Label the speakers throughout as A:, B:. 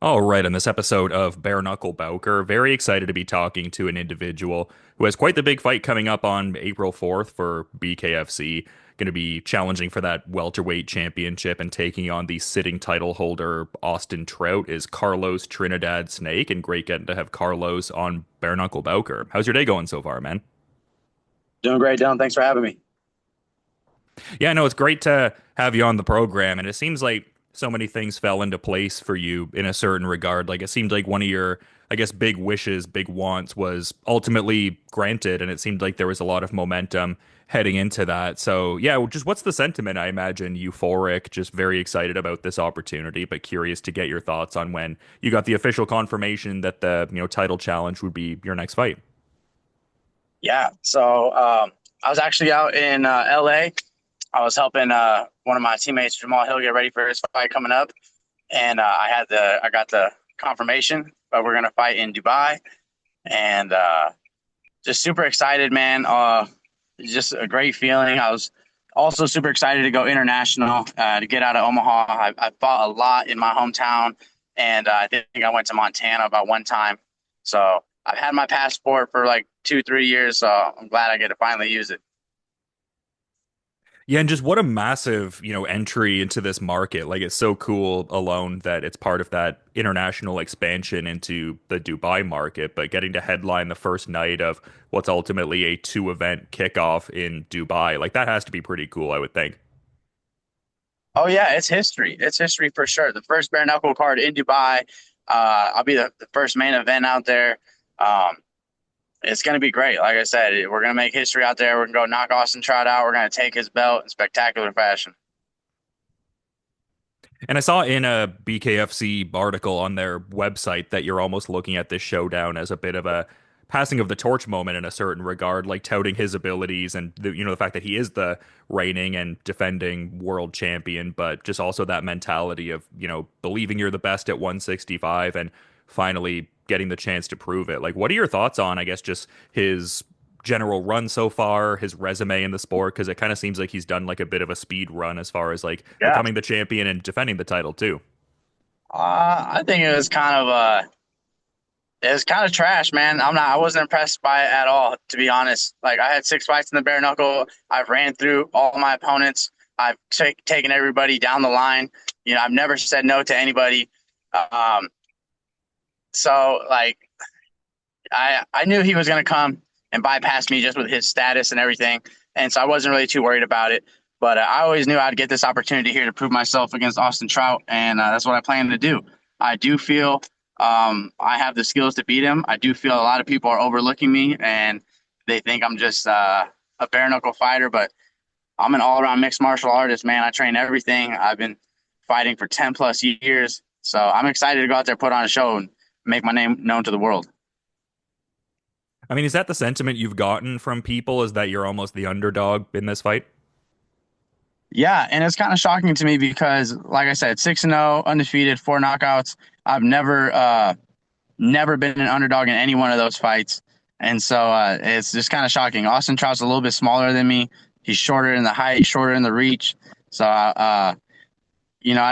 A: All right, on this episode of Bare Knuckle Bowker, very excited to be talking to an individual who has quite the big fight coming up on April 4th for BKFC. Going to be challenging for that welterweight championship and taking on the sitting title holder Austin Trout is Carlos Trinidad Snake, and great getting to have Carlos on Bare Knuckle Bowker. How's your day going so far, man?
B: Doing great, Dylan. Thanks for having me.
A: Yeah, no, it's great to have you on the program, and it seems like so many things fell into place for you in a certain regard. Like it seemed like one of your, I guess, big wishes, big wants was ultimately granted, and it seemed like there was a lot of momentum heading into that. So, yeah, just what's the sentiment? I imagine euphoric, just very excited about this opportunity, but curious to get your thoughts on when you got the official confirmation that the, title challenge would be your next fight.
B: Yeah, so I was actually out in LA. I was helping one of my teammates, Jamal Hill, get ready for his fight coming up, and I got the confirmation that we're gonna fight in Dubai, and just super excited, man. Just a great feeling. I was also super excited to go international, to get out of Omaha. I fought a lot in my hometown, and I think I went to Montana about one time. So I've had my passport for like 2, 3 years. So I'm glad I get to finally use it.
A: Yeah, and just what a massive, entry into this market. Like it's so cool alone that it's part of that international expansion into the Dubai market, but getting to headline the first night of what's ultimately a two-event kickoff in Dubai, like that has to be pretty cool, I would think.
B: Oh yeah, it's history. It's history for sure. The first bare knuckle card in Dubai. I'll be the first main event out there. Um, it's going to be great. Like I said, we're going to make history out there. We're going to go knock Austin Trout out. We're going to take his belt in spectacular fashion.
A: And I saw in a BKFC article on their website that you're almost looking at this showdown as a bit of a passing of the torch moment in a certain regard, like touting his abilities and the fact that he is the reigning and defending world champion, but just also that mentality of, believing you're the best at 165 and finally getting the chance to prove it. Like, what are your thoughts on, I guess, just his general run so far, his resume in the sport, because it kind of seems like he's done like a bit of a speed run as far as like
B: Yeah.
A: becoming the champion and defending the title too.
B: I think it was kind of trash, man. I wasn't impressed by it at all, to be honest. Like I had 6 fights in the bare knuckle. I've ran through all my opponents. I've taken everybody down the line. I've never said no to anybody. Um, so like I knew he was going to come and bypass me just with his status and everything, and so I wasn't really too worried about it. But I always knew I'd get this opportunity here to prove myself against Austin Trout, and that's what I plan to do. I do feel I have the skills to beat him. I do feel a lot of people are overlooking me, and they think I'm just a bare knuckle fighter, but I'm an all around mixed martial artist, man. I train everything. I've been fighting for 10 plus years, so I'm excited to go out there, put on a show, and make my name known to the world.
A: I mean, is that the sentiment you've gotten from people? Is that you're almost the underdog in this fight?
B: Yeah, and it's kind of shocking to me because, like I said, 6-0, undefeated, 4 knockouts. I've never been an underdog in any one of those fights, and so it's just kind of shocking. Austin Trout's a little bit smaller than me. He's shorter in the height, shorter in the reach. So, I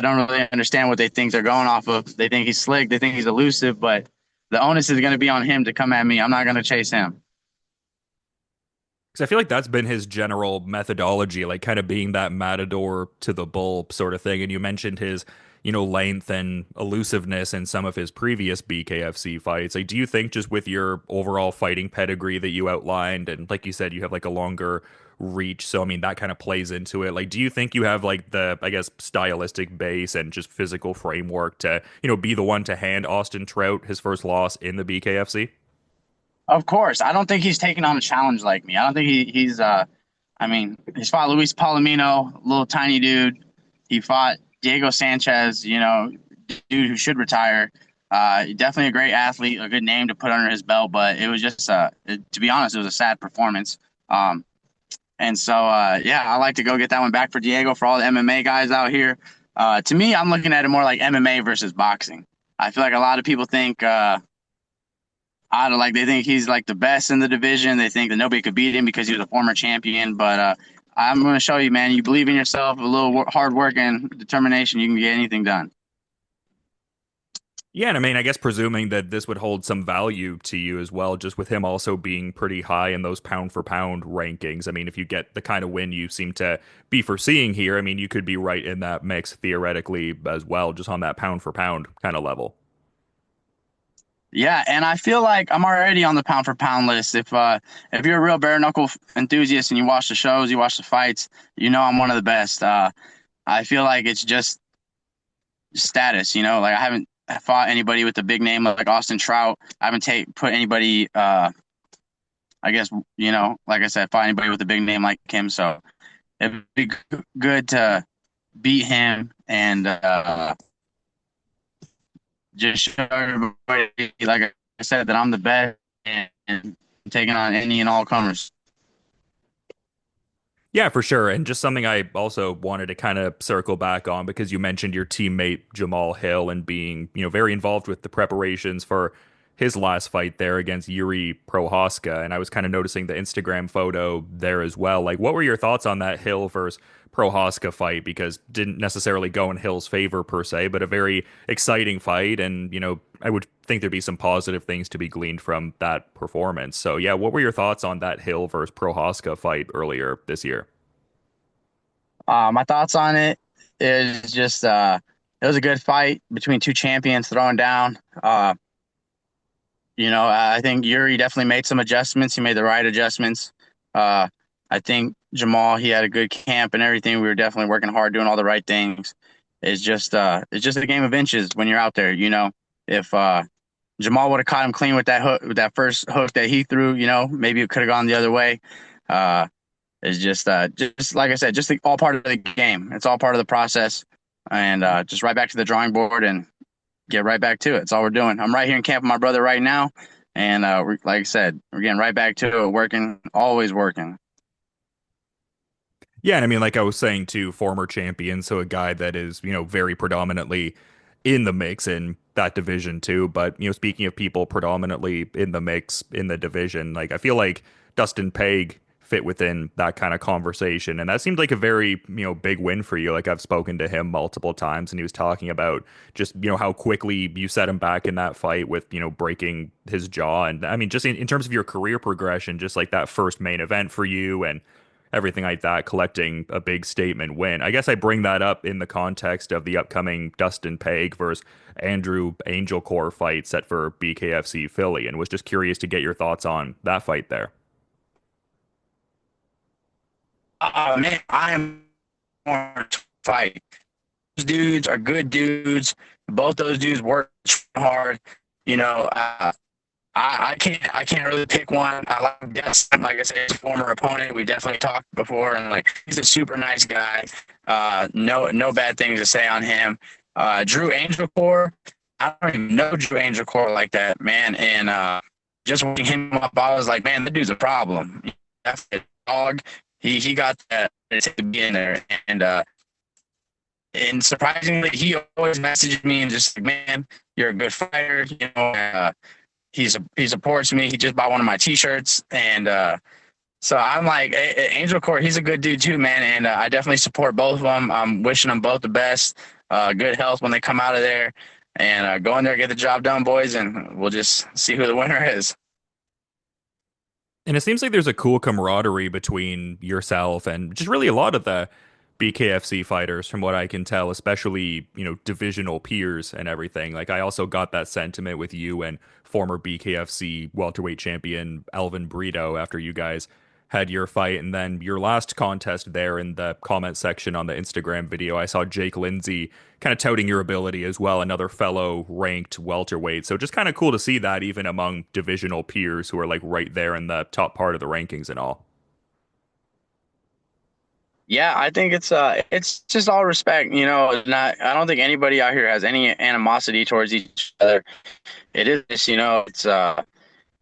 B: don't really understand what they think they're going off of. They think he's slick, they think he's elusive, but the onus is going to be on him to come at me. I'm not going to chase him.
A: Because I feel like that's been his general methodology, like kind of being that matador to the bull sort of thing. And you mentioned his, length and elusiveness in some of his previous BKFC fights. Like, do you think just with your overall fighting pedigree that you outlined, and like you said, you have like a longer reach, so I mean that kind of plays into it. Like, do you think you have like the, I guess, stylistic base and just physical framework to, be the one to hand Austin Trout his first loss in the BKFC?
B: Of course, I don't think he's taking on a challenge like me. I don't think he's. I mean, he's fought Luis Palomino, little tiny dude. He fought Diego Sanchez, dude who should retire. Definitely a great athlete, a good name to put under his belt, but it was just, to be honest, it was a sad performance. And so, yeah, I like to go get that one back for Diego, for all the MMA guys out here. To me, I'm looking at it more like MMA versus boxing. I feel like a lot of people think, I don't like they think he's like the best in the division. They think that nobody could beat him because he was a former champion. But I'm going to show you, man. You believe in yourself, a little hard work and determination, you can get anything done.
A: Yeah, and I mean, I guess presuming that this would hold some value to you as well, just with him also being pretty high in those pound for pound rankings. I mean, if you get the kind of win you seem to be foreseeing here, I mean, you could be right in that mix theoretically as well, just on that pound for pound kind of level.
B: Yeah, and I feel like I'm already on the pound for pound list. If you're a real bare knuckle enthusiast and you watch the shows, you watch the fights, you know I'm one of the best. I feel like it's just status, like I haven't fought anybody with a big name like Austin Trout. I haven't put anybody, I guess, like I said, fought anybody with a big name like him. So it'd be good to beat him and just show everybody, like I said, that I'm the best and taking on any and all comers.
A: Yeah, for sure. And just something I also wanted to kind of circle back on because you mentioned your teammate Jamal Hill and being, very involved with the preparations for his last fight there against Yuri Prohaska. And I was kind of noticing the Instagram photo there as well. Like, what were your thoughts on that Hill versus Prohaska fight? Because didn't necessarily go in Hill's favor per se, but a very exciting fight. And, I would think there'd be some positive things to be gleaned from that performance. So, yeah, what were your thoughts on that Hill versus Prohaska fight earlier this year?
B: My thoughts on it is just it was a good fight between two champions throwing down. I think Yuri definitely made some adjustments. He made the right adjustments. I think Jamal, he had a good camp and everything. We were definitely working hard, doing all the right things. It's just a game of inches when you're out there. If Jamal would have caught him clean with that hook, with that first hook that he threw, maybe it could have gone the other way. Uh, it's just like I said, just all part of the game. It's all part of the process, and just right back to the drawing board and get right back to it. That's all we're doing. I'm right here in camp with my brother right now, and like I said, we're getting right back to it, working, always working.
A: Yeah, and I mean, like I was saying too, former champion, so a guy that is, very predominantly in the mix in that division too. But, speaking of people predominantly in the mix in the division, like I feel like Dustin Peg fit within that kind of conversation. And that seemed like a very, big win for you. Like I've spoken to him multiple times and he was talking about just, how quickly you set him back in that fight with, breaking his jaw. And I mean, just in terms of your career progression, just like that first main event for you and everything like that, collecting a big statement win. I guess I bring that up in the context of the upcoming Dustin Peg versus Andrew Angel Core fight set for BKFC Philly, and was just curious to get your thoughts on that fight there.
B: Man, I am more to fight. Those dudes are good dudes. Both those dudes work hard. You know, I can't really pick one. I like Destin, like I said, his former opponent. We definitely talked before, and like he's a super nice guy. No bad things to say on him. Drew Angelcore, I don't even know Drew Angelcore like that, man. And just watching him up, I was like, man, that dude's a problem. That's a dog. He got that to be in there, and surprisingly, he always messaged me and just like, man, you're a good fighter. He supports me. He just bought one of my T-shirts, and so I'm like, Angel Court, he's a good dude too, man, and I definitely support both of them. I'm wishing them both the best, good health when they come out of there, and go in there, get the job done, boys, and we'll just see who the winner is.
A: And it seems like there's a cool camaraderie between yourself and just really a lot of the BKFC fighters, from what I can tell, especially, divisional peers and everything. Like, I also got that sentiment with you and former BKFC welterweight champion Alvin Brito after you guys had your fight. And then your last contest there in the comment section on the Instagram video, I saw Jake Lindsay kind of touting your ability as well, another fellow ranked welterweight. So just kind of cool to see that even among divisional peers who are like right there in the top part of the rankings and all.
B: Yeah, I think it's just all respect, not I don't think anybody out here has any animosity towards each other. It is,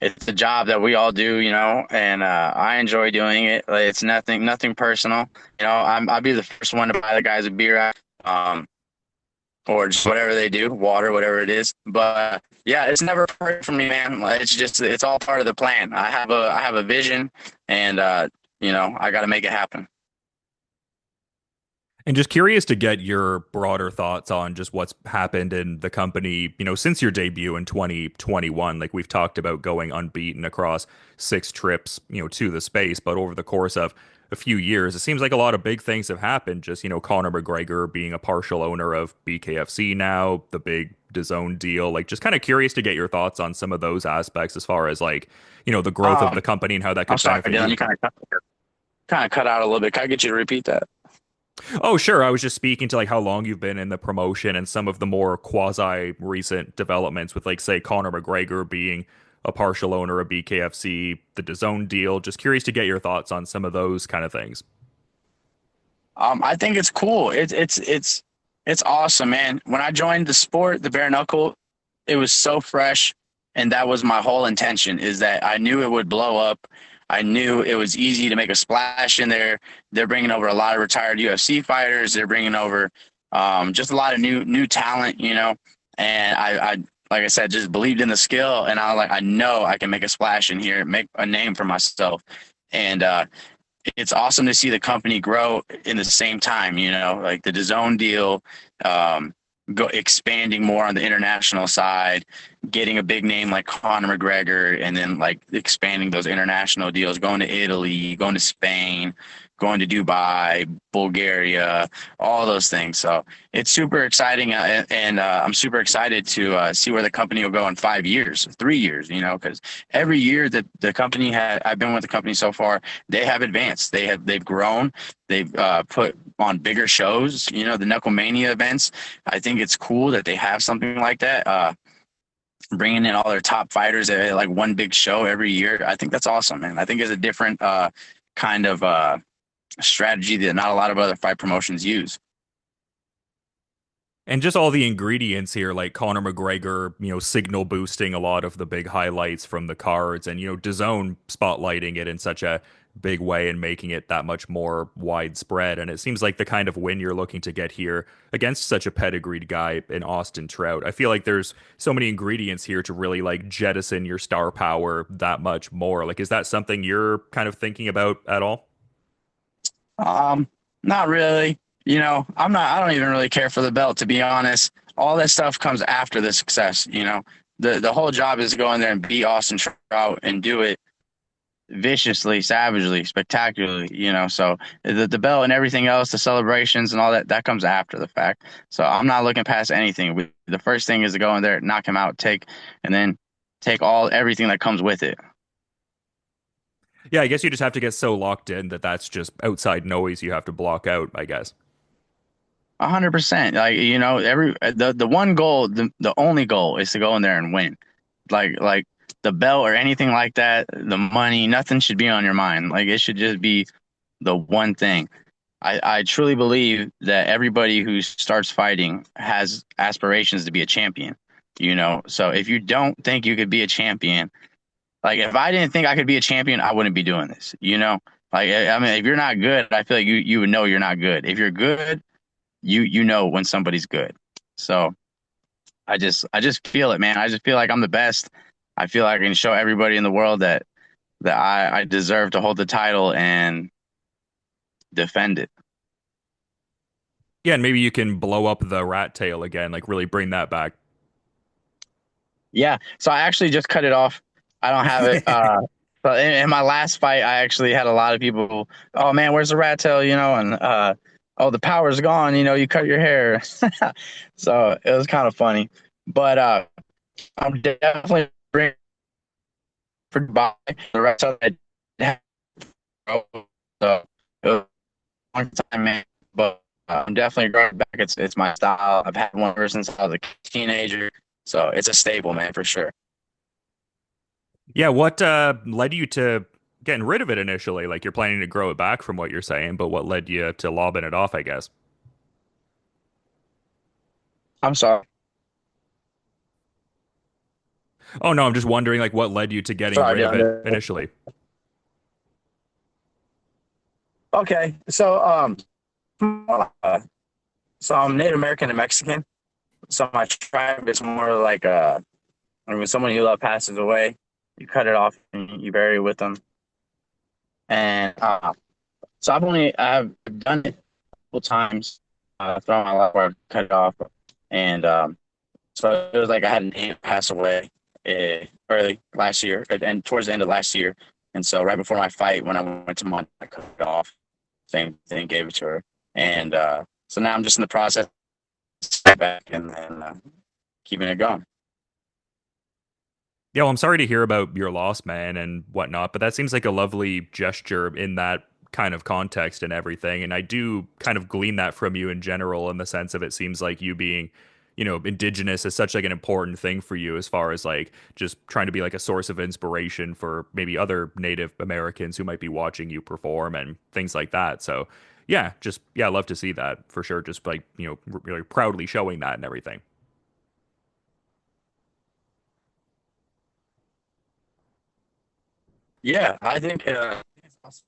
B: it's a job that we all do, and I enjoy doing it. Like, it's nothing personal. I'll be the first one to buy the guys a beer, or just whatever they do, water, whatever it is. But yeah, it's never perfect for me, man. Like, it's all part of the plan. I have a vision, and I got to make it happen.
A: And just curious to get your broader thoughts on just what's happened in the company, since your debut in 2021. Like we've talked about going unbeaten across 6 trips, to the space, but over the course of a few years, it seems like a lot of big things have happened. Just, Conor McGregor being a partial owner of BKFC now, the big DAZN deal. Like just kind of curious to get your thoughts on some of those aspects as far as like, the growth of the
B: Um,
A: company and how that
B: I'm
A: could
B: sorry,
A: benefit
B: Dylan,
A: you.
B: you kind of cut out a little bit. Can I get you to repeat that?
A: Oh, sure. I was just speaking to like how long you've been in the promotion and some of the more quasi recent developments with like say Conor McGregor being a partial owner of BKFC, the DAZN deal. Just curious to get your thoughts on some of those kind of things.
B: I think it's cool. It's awesome, man. When I joined the sport, the bare knuckle, it was so fresh, and that was my whole intention. Is that I knew it would blow up. I knew it was easy to make a splash in there. They're bringing over a lot of retired UFC fighters. They're bringing over just a lot of new talent, And I like I said, just believed in the skill, and I was like, I know I can make a splash in here, make a name for myself, and it's awesome to see the company grow in the same time, like the DAZN deal, go expanding more on the international side, getting a big name like Conor McGregor, and then like expanding those international deals, going to Italy, going to Spain, going to Dubai, Bulgaria, all those things. So it's super exciting, and I'm super excited to see where the company will go in 5 years, 3 years. Because every year that the company I've been with the company so far, they have advanced. They've grown. They've put on bigger shows. The Knucklemania events. I think it's cool that they have something like that. Bringing in all their top fighters at like one big show every year. I think that's awesome, man. I think it's a different kind of strategy that not a lot of other fight promotions use.
A: And just all the ingredients here, like Conor McGregor, signal boosting a lot of the big highlights from the cards, and DAZN spotlighting it in such a big way and making it that much more widespread. And it seems like the kind of win you're looking to get here against such a pedigreed guy in Austin Trout. I feel like there's so many ingredients here to really like jettison your star power that much more. Like, is that something you're kind of thinking about at all?
B: Um, Not really. I'm not. I don't even really care for the belt, to be honest. All that stuff comes after the success. The whole job is to go in there and beat Austin Trout and do it viciously, savagely, spectacularly. So the belt and everything else, the celebrations and all that comes after the fact. So I'm not looking past anything. The first thing is to go in there, knock him out, and then take everything that comes with it.
A: Yeah, I guess you just have to get so locked in that that's just outside noise you have to block out, I guess.
B: 100%. Like, every the one goal, the only goal is to go in there and win. Like the belt or anything like that, the money, nothing should be on your mind. Like it should just be the one thing. I truly believe that everybody who starts fighting has aspirations to be a champion. So if you don't think you could be a champion, like if I didn't think I could be a champion, I wouldn't be doing this. Like I mean, if you're not good, I feel like you would know you're not good. If you're good, you know when somebody's good. So I just feel it, man. I just feel like I'm the best. I feel like I can show everybody in the world that I deserve to hold the title and defend it.
A: Yeah, and maybe you can blow up the rat tail again, like really bring that back.
B: Yeah. So I actually just cut it off. I don't have it. But in my last fight, I actually had a lot of people, oh man, where's the rat tail? And oh, the power's gone, you cut your hair. So it was kind of funny. But I'm definitely bringing for Dubai. The rat tail I didn't have, so it was a long time, man. But I'm definitely growing back. It's my style. I've had one ever since I was a teenager. So it's a staple, man, for sure.
A: Yeah, what led you to getting rid of it initially? Like you're planning to grow it back from what you're saying, but what led you to lobbing it off, I guess?
B: I'm sorry.
A: Oh no, I'm just wondering like what led you to getting
B: Sorry,
A: rid of it
B: Dylan.
A: initially.
B: Okay, so uh, so I'm Native American and Mexican. So my tribe is more like when someone you love passes away, you cut it off and you bury it with them. And so I've done it times throughout my life where I cut it off, and so it was like I had an aunt pass away early last year, and towards the end of last year, and so right before my fight, when I went to Montana, I cut it off. Same thing, gave it to her, and so now I'm just in the process back and then keeping it going.
A: Yeah, well, I'm sorry to hear about your loss, man, and whatnot, but that seems like a lovely gesture in that kind of context and everything. And I do kind of glean that from you in general, in the sense of it seems like you being, indigenous is such like an important thing for you as far as like just trying to be like a source of inspiration for maybe other Native Americans who might be watching you perform and things like that. So yeah, just yeah, I love to see that for sure. Just like, really proudly showing that and everything.
B: Yeah, I think it's awesome.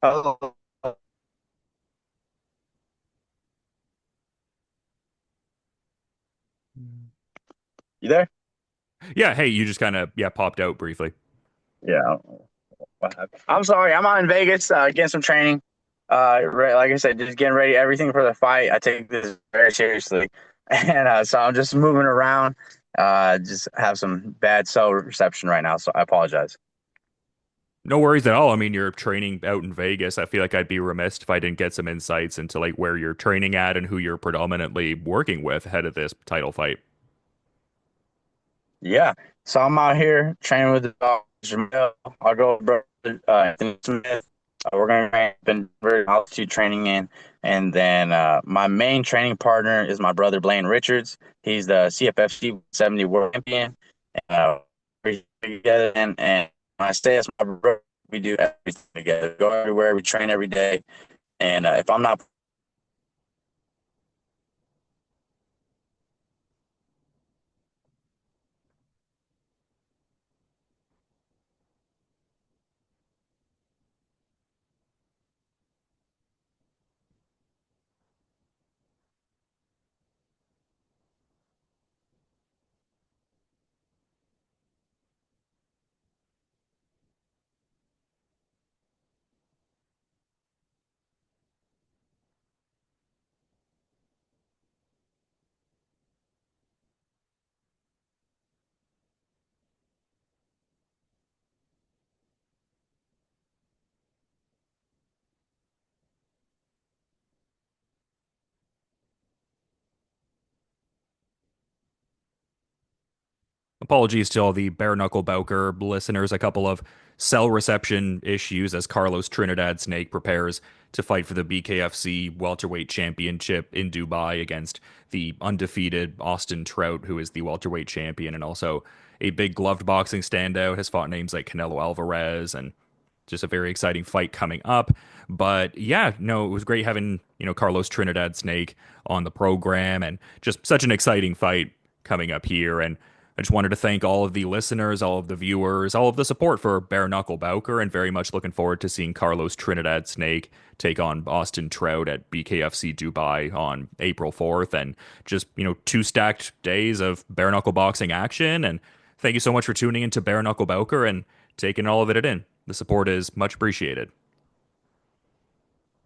B: Hello, you there?
A: Yeah, hey, you just kind of yeah popped out briefly.
B: Yeah. What happened? I'm sorry. I'm out in Vegas getting some training. Like I said, just getting ready, everything for the fight. I take this very seriously, and so I'm just moving around. Just have some bad cell reception right now, so I apologize.
A: No worries at all. I mean, you're training out in Vegas. I feel like I'd be remiss if I didn't get some insights into like where you're training at and who you're predominantly working with ahead of this title fight.
B: Yeah. So I'm out here training with the dog, Jamel. I'll go, bro. Anthony Smith. We're going to train been very altitude training in. And then my main training partner is my brother, Blaine Richards. He's the CFFC 70 world champion. We're together. And when I stay as my brother, we do everything together. Go everywhere. We train every day. And if I'm not
A: Apologies to all the Bare Knuckle Bowker listeners. A couple of cell reception issues as Carlos Trinidad Snake prepares to fight for the BKFC welterweight championship in Dubai against the undefeated Austin Trout, who is the welterweight champion and also a big gloved boxing standout. Has fought names like Canelo Alvarez and just a very exciting fight coming up. But yeah, no, it was great having, Carlos Trinidad Snake on the program and just such an exciting fight coming up here. And I just wanted to thank all of the listeners, all of the viewers, all of the support for Bare Knuckle Bowker, and very much looking forward to seeing Carlos Trinidad Snake take on Austin Trout at BKFC Dubai on April 4th. And just, two stacked days of bare knuckle boxing action. And thank you so much for tuning into Bare Knuckle Bowker and taking all of it in. The support is much appreciated.